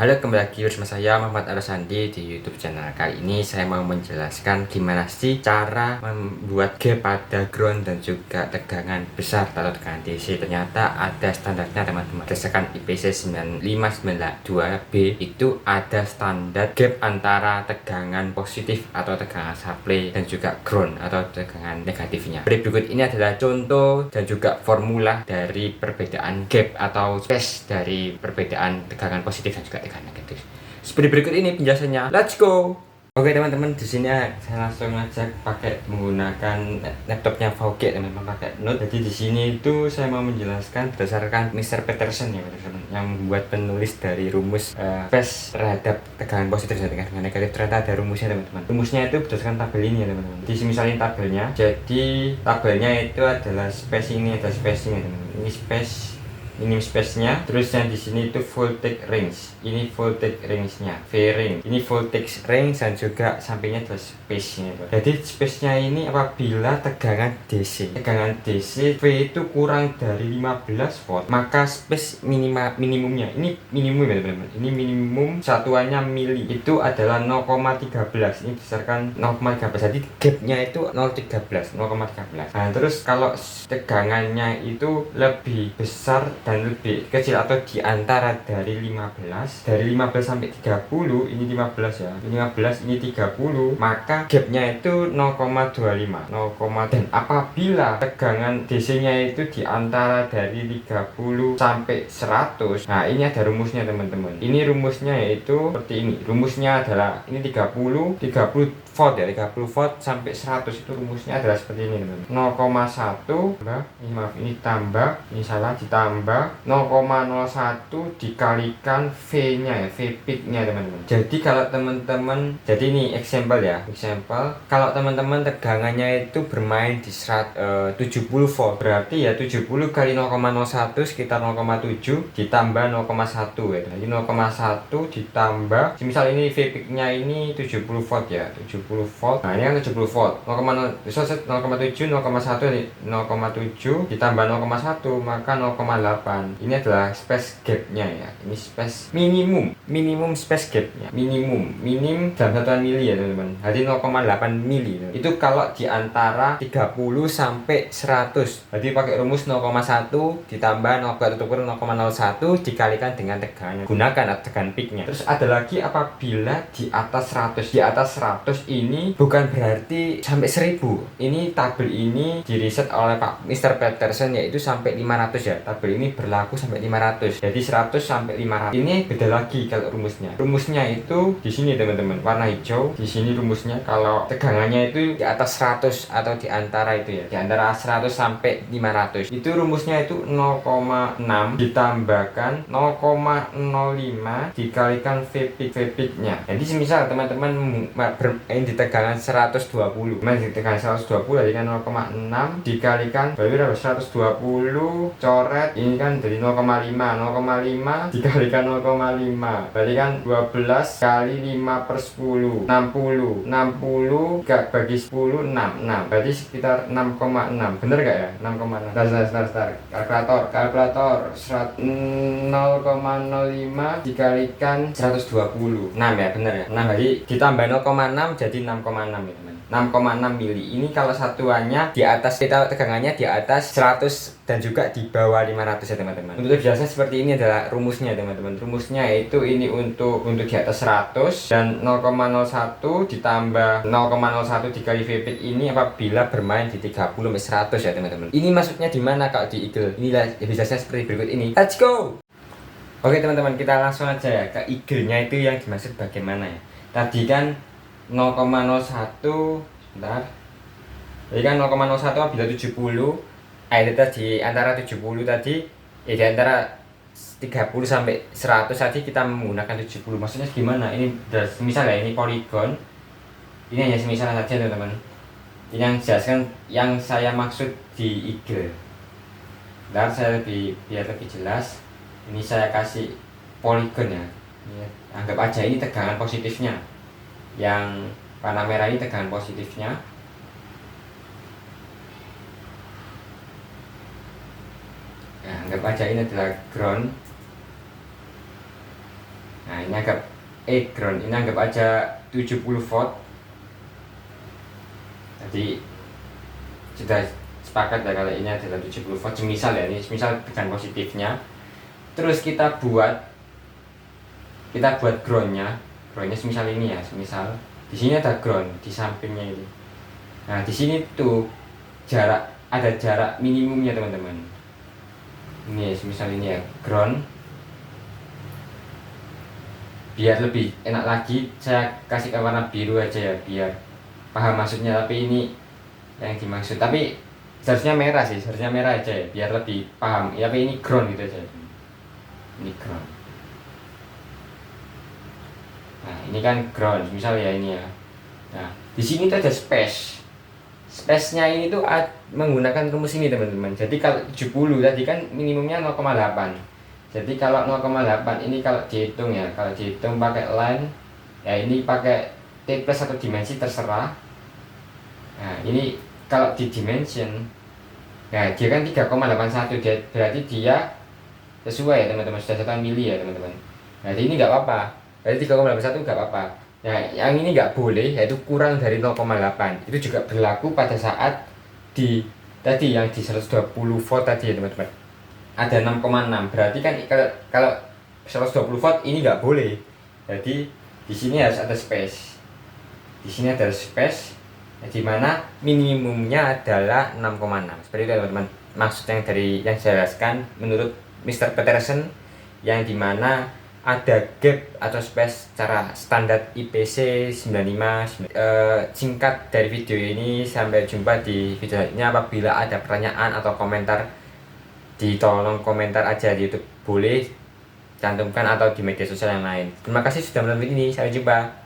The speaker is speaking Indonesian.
Halo, kembali lagi bersama saya Muhammad Arasandi di YouTube channel. Kali ini saya mau menjelaskan gimana sih cara membuat gap pada ground dan juga tegangan besar atau tegangan DC. Ternyata ada standarnya teman-teman. Berdasarkan IPC 9592B itu ada standar gap antara tegangan positif atau tegangan supply dan juga ground atau tegangan negatifnya. Berikut ini adalah contoh dan juga formula dari perbedaan gap atau space dari perbedaan tegangan positif dan juga tegangan negatif. Seperti berikut ini penjelasannya. Let's go. Oke teman-teman, di sini saya langsung aja pakai menggunakan laptopnya VG teman-teman, pakai Note. Jadi di sini itu saya mau menjelaskan berdasarkan Mr. Peterson ya teman-teman, yang membuat penulis dari rumus space terhadap tegangan positif dan tegangan negatif. Ternyata ada rumusnya teman-teman. Rumusnya itu berdasarkan tabel ini ya teman-teman. Di sini misalnya tabelnya. Jadi tabelnya itu adalah space, ini ada spacing ya teman-teman. Ini space, ini space-nya, terus yang di sini itu voltage range, ini voltage range-nya, V ring, ini voltage range dan juga sampingnya adalah space-nya. Jadi space-nya ini apabila tegangan DC V itu kurang dari 15 volt, maka space minimumnya, ini minimum ya teman-teman, ini minimum satuannya mili, itu adalah 0,13, ini berdasarkan 0,13, jadi gapnya itu 0,13. Nah terus kalau tegangannya itu lebih besar dan lebih kecil atau di antara dari 15 sampai 30, ini 15 ya, 15 ini 30, maka gapnya itu 0,25, dan apabila tegangan DC nya itu di antara dari 30 sampai 100, nah ini ada rumusnya teman-teman. Ini rumusnya yaitu seperti ini, rumusnya adalah ini 30 volt ya, 30 volt sampai 100, itu rumusnya adalah seperti ini teman-teman. 0,1 ini tambah, ini salah, ditambah 0,01 dikalikan V nya ya, V peak nya teman-teman. Jadi kalau teman-teman, jadi ini example ya, kalau teman-teman tegangannya itu bermain di 70 volt, berarti ya 70 kali 0,01 sekitar 0,7 ditambah 0,1 ya. Jadi 0,1 ditambah, misal ini V peak nya ini 70 volt ya, 70 volt. Nah ini kan 70 volt, 0,7 ditambah 0,1 maka 0,8. Ini adalah space gapnya ya, ini space minimum space gapnya, minim dalam satuan mili ya teman-teman. Jadi 0,8 mili itu kalau di antara 30 sampai 100. Jadi pakai rumus 0,1 ditambah 0,01 dikalikan dengan tegangannya, gunakan tegangan peaknya. Terus ada lagi apabila di atas 100, di atas 100 ini bukan berarti sampai 1000. Ini tabel ini diriset oleh Pak Mr. Peterson, yaitu sampai 500 ya. Tabel ini berlaku sampai 500. Jadi 100 sampai 500. Ini beda lagi kalau rumusnya. Rumusnya itu di sini teman-teman, warna hijau. Di sini rumusnya kalau tegangannya itu di atas 100 atau di antara itu ya. Di antara 100 sampai 500. Itu rumusnya itu 0,6 ditambahkan 0,05 dikalikan V peak-nya. Jadi semisal teman-teman bermain di tegangan 120. Di tegangan 120 jadi kan 0,6 dikalikan berarti 120 coret ini kan dari 0,5 dikalikan 0,5 berarti kan 12 kali 5/10 60 bagi 10 6 berarti sekitar 6,6. bener gak ya? 6,6. Start kalkulator 0,05 dikalikan 120 6 ya, bener ya, 6. Jadi ditambah 0,6 jadi 6,6 ya teman, 6,6 mili. Ini kalau satuannya di atas, kita tegangannya di atas 100 dan juga di bawah 500 ya teman-teman. Untuk dijelasin seperti ini adalah rumusnya teman-teman. Rumusnya yaitu ini untuk di atas 100 dan 0,01 ditambah 0,01 dikali V peak ini apabila bermain di 30 sampai 100 ya teman-teman. Ini maksudnya di mana kalau di Eagle? Inilah dijelasin seperti berikut ini. Let's go. Oke teman-teman, kita langsung aja ya ke Eagle-nya itu yang dimaksud bagaimana ya. Tadi kan 0,01, bentar. Jadi kan 0,01 apabila 70, itu tadi antara 70 tadi ya, di antara 30 sampai 100 tadi kita menggunakan 70. Maksudnya gimana? Ini misal ya, ini poligon. Ini hanya semisal saja teman-teman. Ini yang jelaskan yang saya maksud di Eagle. Bentar, saya biar lebih jelas. Ini saya kasih poligon ya. Anggap aja ini tegangan positifnya. Yang warna merah ini tegangan positifnya. Nah, anggap aja ini adalah ground. Nah ini anggap ground, ini anggap aja 70 volt. Jadi sudah sepakat ya kalau ini adalah 70 volt, semisal ya, ini misal tekan positifnya. Terus kita buat groundnya semisal ini ya, semisal di sini ada ground di sampingnya ini. Nah di sini tuh ada jarak minimumnya teman-teman. Ini semisal ini ya, ground. Biar lebih enak lagi saya kasih ke warna biru aja ya, biar paham maksudnya. Tapi ini yang dimaksud, tapi seharusnya merah sih, seharusnya merah aja ya, biar lebih paham ya. Tapi ini ground gitu aja, ini ground. Nah ini kan ground misal ya, ini ya. Nah di sini tuh ada space-nya ini tuh menggunakan rumus ini teman-teman. Jadi kalau 70 tadi kan minimumnya 0,8. Jadi kalau 0,8 ini kalau dihitung ya, kalau dihitung pakai line ya, ini pakai T plus atau dimensi terserah. Nah ini kalau di dimension ya dia kan 3,81, dia berarti dia sesuai ya teman-teman, sudah 1 mili ya teman-teman. Nah ini nggak apa-apa, berarti 3,81 nggak apa-apa. Nah yang ini nggak boleh, yaitu kurang dari 0,8. Itu juga berlaku pada saat di tadi yang di 120 volt tadi ya teman-teman, ada 6,6. Berarti kan kalau 120 volt ini nggak boleh. Jadi di sini harus ada space. Di sini ada space di mana minimumnya adalah 6,6. Seperti itu teman-teman. Maksud yang saya jelaskan menurut Mr. Peterson, yang dimana ada gap atau space secara standar IPC 95. Singkat dari video ini, sampai jumpa di video selanjutnya. Apabila ada pertanyaan atau komentar, ditolong komentar aja di YouTube, boleh cantumkan atau di media sosial yang lain. Terima kasih sudah menonton video ini, sampai jumpa.